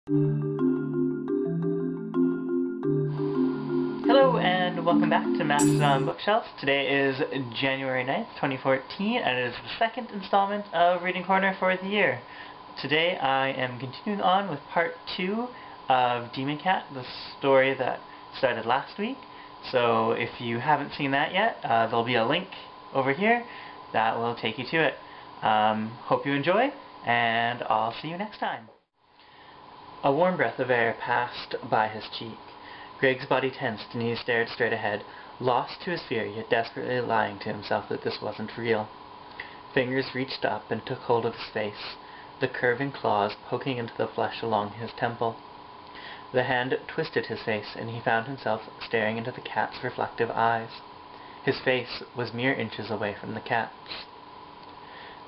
Hello and welcome back to Mastodon Bookshelf. Today is January 9th, 2014, and it is the second installment of Reading Corner for the year. Today I am continuing on with part 2 of Demon Cat, the story that started last week. So if you haven't seen that yet, there'll be a link over here that will take you to it. Hope you enjoy, and I'll see you next time. A warm breath of air passed by his cheek. Greg's body tensed and he stared straight ahead, lost to his fear, yet desperately lying to himself that this wasn't real. Fingers reached up and took hold of his face, the curving claws poking into the flesh along his temple. The hand twisted his face, and he found himself staring into the cat's reflective eyes. His face was mere inches away from the cat's.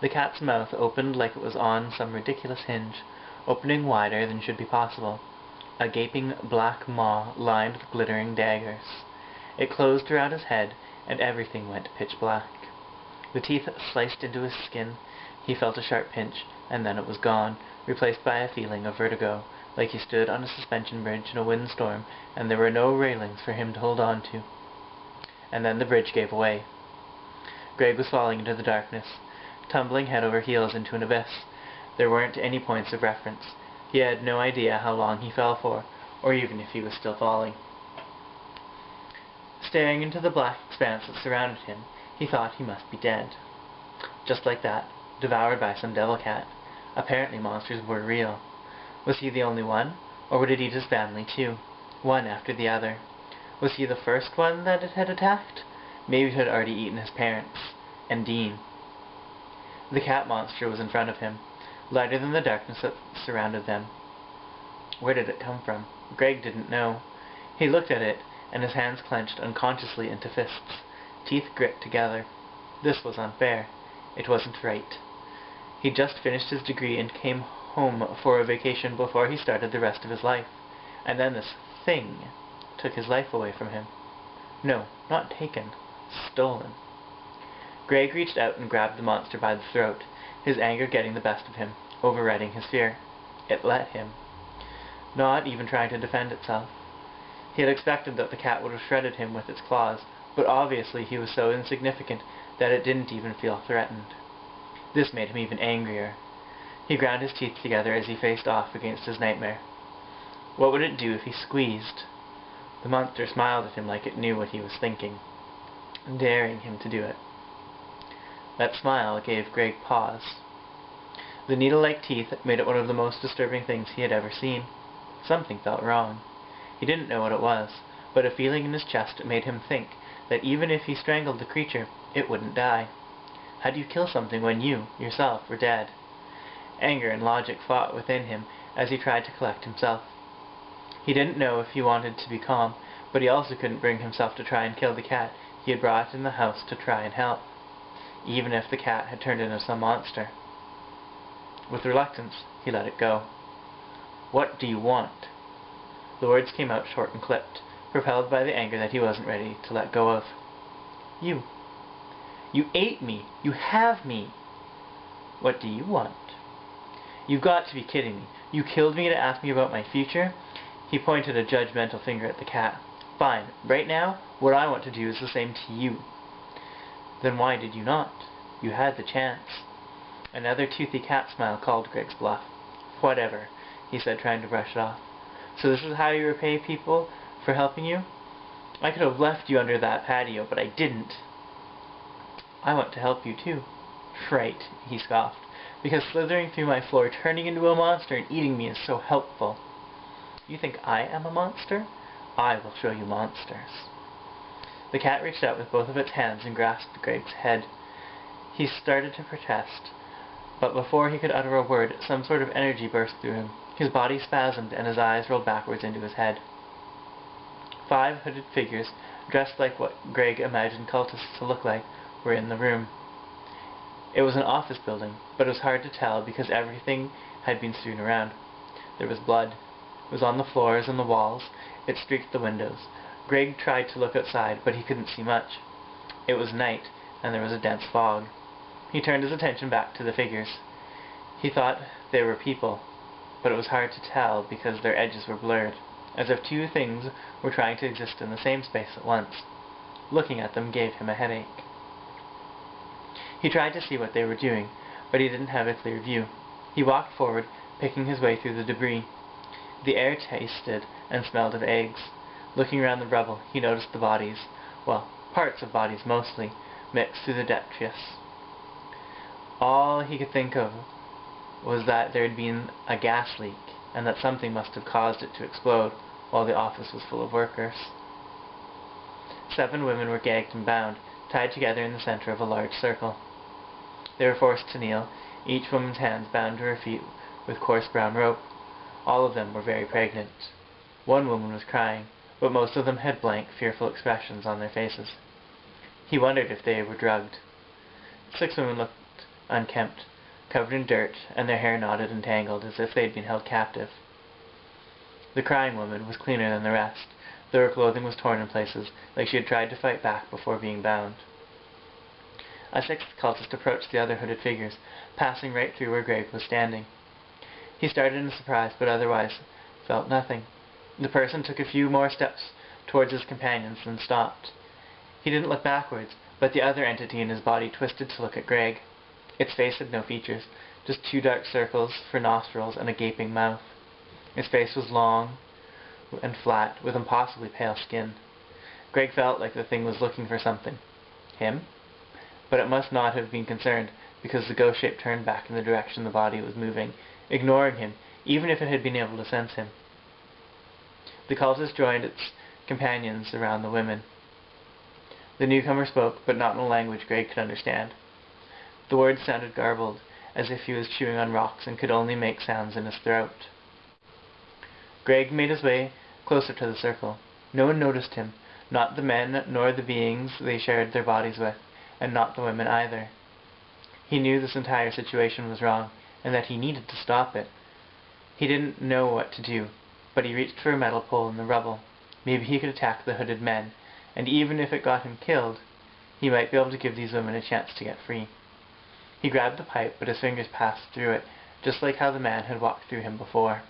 The cat's mouth opened like it was on some ridiculous hinge, opening wider than should be possible. A gaping black maw lined with glittering daggers. It closed around his head, and everything went pitch black. The teeth sliced into his skin. He felt a sharp pinch, and then it was gone, replaced by a feeling of vertigo, like he stood on a suspension bridge in a windstorm, and there were no railings for him to hold on to. And then the bridge gave way. Greg was falling into the darkness, tumbling head over heels into an abyss. There weren't any points of reference. He had no idea how long he fell for, or even if he was still falling. Staring into the black expanse that surrounded him, he thought he must be dead. Just like that, devoured by some devil cat. Apparently monsters were real. Was he the only one, or would it eat his family too, one after the other? Was he the first one that it had attacked? Maybe it had already eaten his parents, and Dean. The cat monster was in front of him, lighter than the darkness that surrounded them. Where did it come from? Greg didn't know. He looked at it, and his hands clenched unconsciously into fists, teeth grit together. This was unfair. It wasn't right. He'd just finished his degree and came home for a vacation before he started the rest of his life. And then this thing took his life away from him. No, not taken. Stolen. Greg reached out and grabbed the monster by the throat, his anger getting the best of him, overriding his fear. It let him. Not even trying to defend itself. He had expected that the cat would have shredded him with its claws, but obviously he was so insignificant that it didn't even feel threatened. This made him even angrier. He ground his teeth together as he faced off against his nightmare. What would it do if he squeezed? The monster smiled at him like it knew what he was thinking, daring him to do it. That smile gave Greg pause. The needle-like teeth made it one of the most disturbing things he had ever seen. Something felt wrong. He didn't know what it was, but a feeling in his chest made him think that even if he strangled the creature, it wouldn't die. How do you kill something when you, yourself, were dead? Anger and logic fought within him as he tried to collect himself. He didn't know if he wanted to be calm, but he also couldn't bring himself to try and kill the cat he had brought in the house to try and help, even if the cat had turned into some monster. With reluctance, he let it go. What do you want? The words came out short and clipped, propelled by the anger that he wasn't ready to let go of. You. You ate me. You have me. What do you want? You've got to be kidding me. You killed me to ask me about my future? He pointed a judgmental finger at the cat. Fine. Right now, what I want to do is the same to you. Then why did you not? You had the chance. Another toothy cat smile called Greg's bluff. Whatever, he said, trying to brush it off. So this is how you repay people for helping you? I could have left you under that patio, but I didn't. I want to help you too. Right, he scoffed, because slithering through my floor, turning into a monster and eating me is so helpful. You think I am a monster? I will show you monsters. The cat reached out with both of its hands and grasped Greg's head. He started to protest, but before he could utter a word, some sort of energy burst through him. His body spasmed and his eyes rolled backwards into his head. 5 hooded figures, dressed like what Greg imagined cultists to look like, were in the room. It was an office building, but it was hard to tell because everything had been strewn around. There was blood. It was on the floors and the walls. It streaked the windows. Greg tried to look outside, but he couldn't see much. It was night, and there was a dense fog. He turned his attention back to the figures. He thought they were people. but it was hard to tell because their edges were blurred, as if two things were trying to exist in the same space at once. Looking at them gave him a headache. He tried to see what they were doing, but he didn't have a clear view. He walked forward, picking his way through the debris. The air tasted and smelled of eggs. Looking around the rubble, he noticed the bodies, well, parts of bodies mostly, mixed through the detritus. All he could think of was that there had been a gas leak, and that something must have caused it to explode while the office was full of workers. 7 women were gagged and bound, tied together in the center of a large circle. They were forced to kneel, each woman's hands bound to her feet with coarse brown rope. All of them were very pregnant. One woman was crying, but most of them had blank, fearful expressions on their faces. He wondered if they were drugged. 6 women looked unkempt, covered in dirt, and their hair knotted and tangled as if they had been held captive. The crying woman was cleaner than the rest, though her clothing was torn in places, like she had tried to fight back before being bound. A 6th cultist approached the other hooded figures, passing right through where Greg was standing. He started in surprise, but otherwise felt nothing. The person took a few more steps towards his companions, then stopped. He didn't look backwards, but the other entity in his body twisted to look at Greg. Its face had no features, just 2 dark circles for nostrils and a gaping mouth. Its face was long and flat, with impossibly pale skin. Greg felt like the thing was looking for something. Him? But it must not have been concerned, because the ghost shape turned back in the direction the body was moving, ignoring him, even if it had been able to sense him. The cultist joined its companions around the women. The newcomer spoke, but not in a language Greg could understand. The words sounded garbled, as if he was chewing on rocks and could only make sounds in his throat. Greg made his way closer to the circle. No one noticed him, not the men nor the beings they shared their bodies with, and not the women either. He knew this entire situation was wrong, and that he needed to stop it. He didn't know what to do, but he reached for a metal pole in the rubble. Maybe he could attack the hooded men, and even if it got him killed, he might be able to give these women a chance to get free. He grabbed the pipe, but his fingers passed through it, just like how the man had walked through him before.